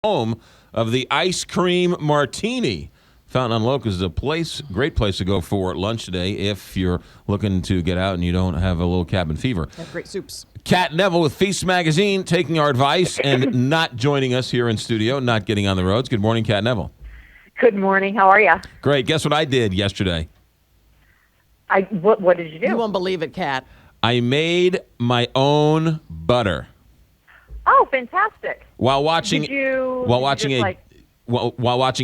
home of the ice cream martini. Fountain on Locust is a great place to go for lunch today if you're looking to get out and you don't have a little cabin fever. They have great soups. Kat Neville with Feast Magazine taking our advice and not joining us here in studio, not getting on the roads. Good morning, Kat Neville. Good morning. How are you? Great. Guess what I did yesterday? What did you do? You won't believe it, Kat. I made my own butter. Oh, fantastic! While watching while watching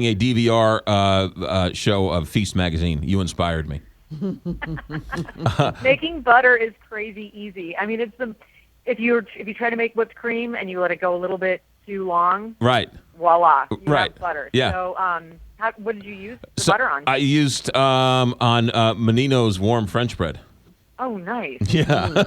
a DVR show of Feast Magazine. You inspired me. Making butter is crazy easy. I mean, if you try to make whipped cream and you let it go a little bit too long, Right. Voila, you Right. have butter. Yeah. So, what did you use the butter on? I used on Menino's warm French bread. Oh, nice. Yeah.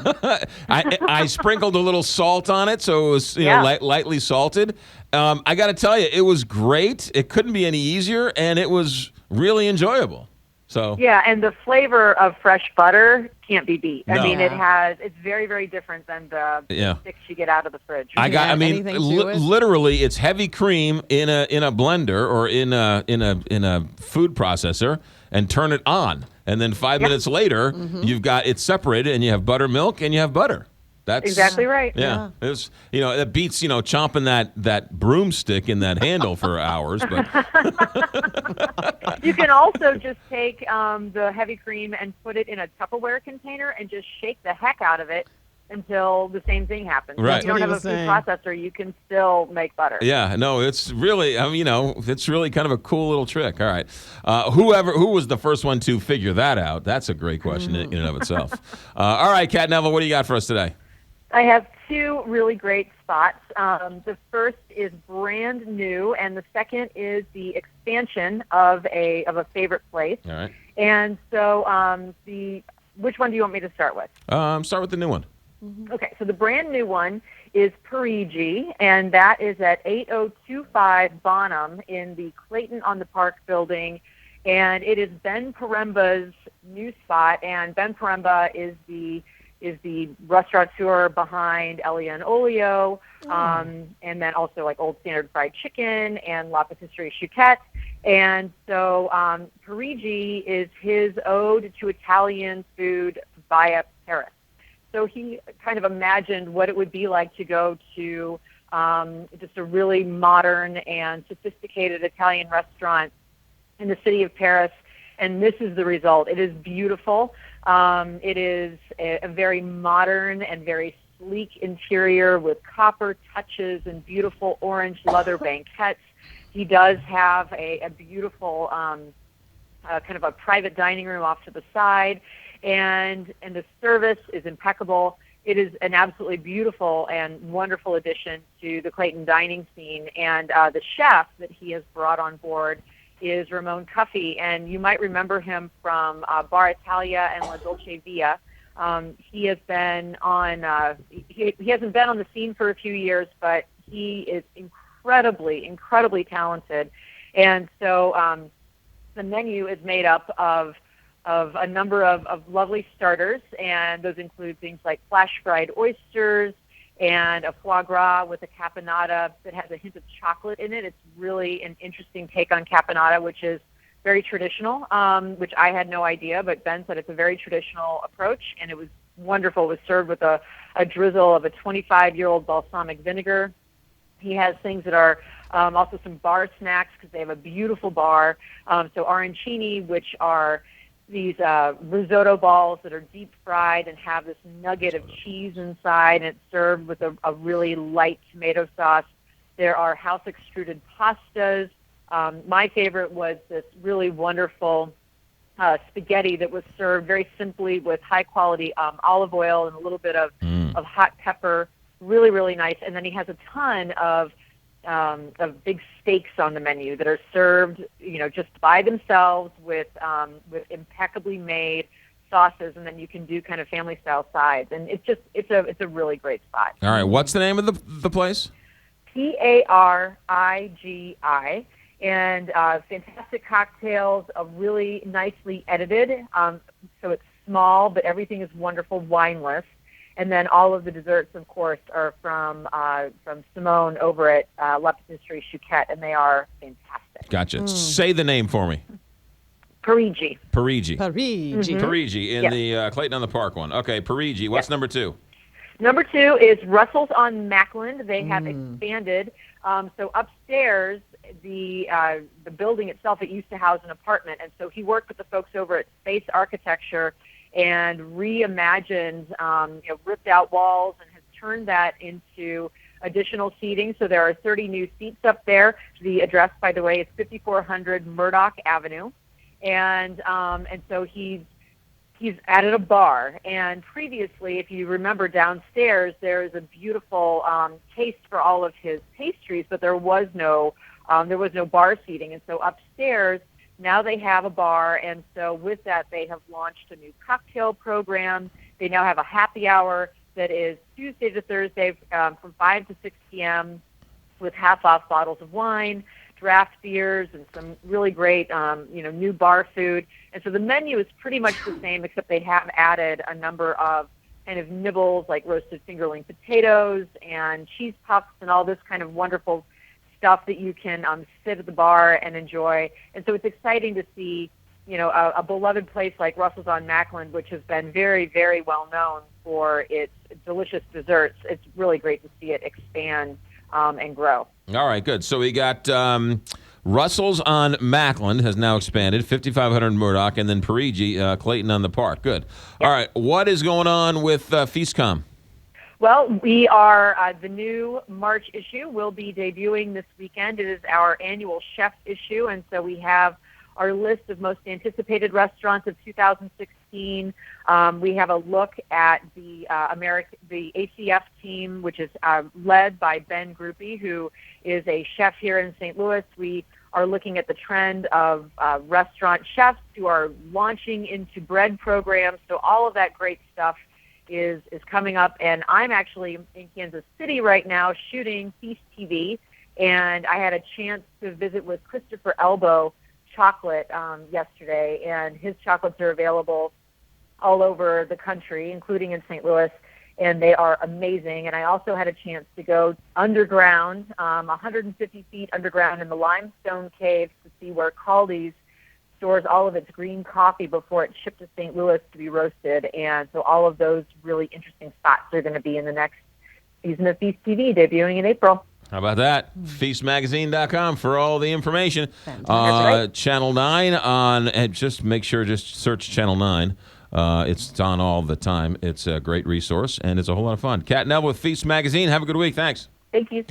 I sprinkled a little salt on it, so it was lightly salted. I got to tell you, it was great. It couldn't be any easier, and it was really enjoyable. So Yeah, and the flavor of fresh butter can't be beat. No. I mean, it's very, very different than the sticks you get out of the fridge. Literally, it's heavy cream in a blender or in a food processor, and turn it on, and then 5 minutes later, you've got it separated, and you have buttermilk and you have butter. That's exactly right. Yeah, it's that beats chomping that broomstick in that handle for hours. But you can also just take the heavy cream and put it in a Tupperware container and just shake the heck out of it until the same thing happens. Right. If you don't have a food processor, you can still make butter. Yeah, no, it's really, it's really kind of a cool little trick. All right, who was the first one to figure that out? That's a great question in and of itself. All right, Kat Neville, what do you got for us today? I have two really great spots. The first is brand new, and the second is the expansion of a favorite place. All right. And so, which one do you want me to start with? Start with the new one. Okay, so the brand new one is Parigi, and that is at 8025 Bonham in the Clayton on the Park building. And it is Ben Paremba's new spot, and Ben Paremba is the restaurateur behind Elia and Olio, and then also like Old Standard Fried Chicken and La Patisserie Chouquette. And so Parigi is his ode to Italian food via Paris. So he kind of imagined what it would be like to go to just a really modern and sophisticated Italian restaurant in the city of Paris. And this is the result. It is beautiful. It is a very modern and very sleek interior with copper touches and beautiful orange leather banquettes. He does have a beautiful kind of a private dining room off to the side, and the service is impeccable. It is an absolutely beautiful and wonderful addition to the Clayton dining scene, and the chef that he has brought on board is Ramon Cuffey, and you might remember him from Bar Italia and La Dolce Via. He has been on. He hasn't been on the scene for a few years, but he is incredibly talented. And so the menu is made up of a number of lovely starters, and those include things like flash fried oysters and a foie gras with a caponata that has a hint of chocolate in it. It's really an interesting take on caponata, which is very traditional, which I had no idea, but Ben said it's a very traditional approach, and it was wonderful. It was served with a drizzle of a 25-year-old balsamic vinegar. He has things that are also some bar snacks because they have a beautiful bar. So arancini, which are these risotto balls that are deep fried and have this nugget of cheese inside, and it's served with a really light tomato sauce. There are house extruded pastas. My favorite was this really wonderful spaghetti that was served very simply with high quality olive oil and a little bit of hot pepper. Really nice. And then he has a ton of big steaks on the menu that are served, just by themselves with impeccably made sauces, and then you can do kind of family style sides. And it's a really great spot. All right, what's the name of the place? Parigi, and fantastic cocktails, really nicely edited. So it's small, but everything is wonderful, wineless. And then all of the desserts, of course, are from Simone over at La Patisserie Chouquette, and they are fantastic. Gotcha. Say the name for me. Parigi. Parigi. Parigi. In the Clayton on the Park one. Okay, Parigi. What's number 2? Number 2 is Russell's on Macklind. They have expanded. So upstairs, the building itself, it used to house an apartment, and so he worked with the folks over at Space Architecture and reimagined, ripped out walls and has turned that into additional seating. So there are 30 new seats up there. The address, by the way, is 5400 Murdoch Avenue, and so he's added a bar. And previously, if you remember, downstairs there's a beautiful taste for all of his pastries, but there was no bar seating. And so upstairs now they have a bar, and so with that they have launched a new cocktail program. They now have a happy hour that is Tuesday to Thursday from 5 to 6 p.m. with half-off bottles of wine, draft beers, and some really great, new bar food. And so the menu is pretty much the same, except they have added a number of kind of nibbles like roasted fingerling potatoes and cheese puffs and all this kind of wonderful stuff that you can sit at the bar and enjoy. And so it's exciting to see, a beloved place like Russell's on Macklind, which has been very, very well known for its delicious desserts. It's really great to see it expand and grow. All right, good. So we got Russell's on Macklind has now expanded, 5500 Murdoch, and then Parigi, Clayton on the Park. Good. Yep. All right, what is going on with FeastCom? Well, we are, the new March issue will be debuting this weekend. It is our annual chef issue, and so we have our list of most anticipated restaurants of 2016. We have a look at the ACF team, which is led by Ben Groupie, who is a chef here in St. Louis. We are looking at the trend of restaurant chefs who are launching into bread programs, so all of that great stuff is coming up. And I'm actually in Kansas City right now shooting Feast TV, and I had a chance to visit with Christopher Elbow Chocolate yesterday, and his chocolates are available all over the country, including in St. Louis, and they are amazing. And I also had a chance to go underground, 150 feet underground in the limestone caves to see where Caldi's stores all of its green coffee before it's shipped to St. Louis to be roasted. And so all of those really interesting spots are going to be in the next season of Feast TV, debuting in April. How about that? Feastmagazine.com for all the information. Right. Channel 9 on, and just make sure, just search Channel 9. It's on all the time. It's a great resource, and it's a whole lot of fun. Kat Neville with Feast Magazine. Have a good week. Thanks. Thank you.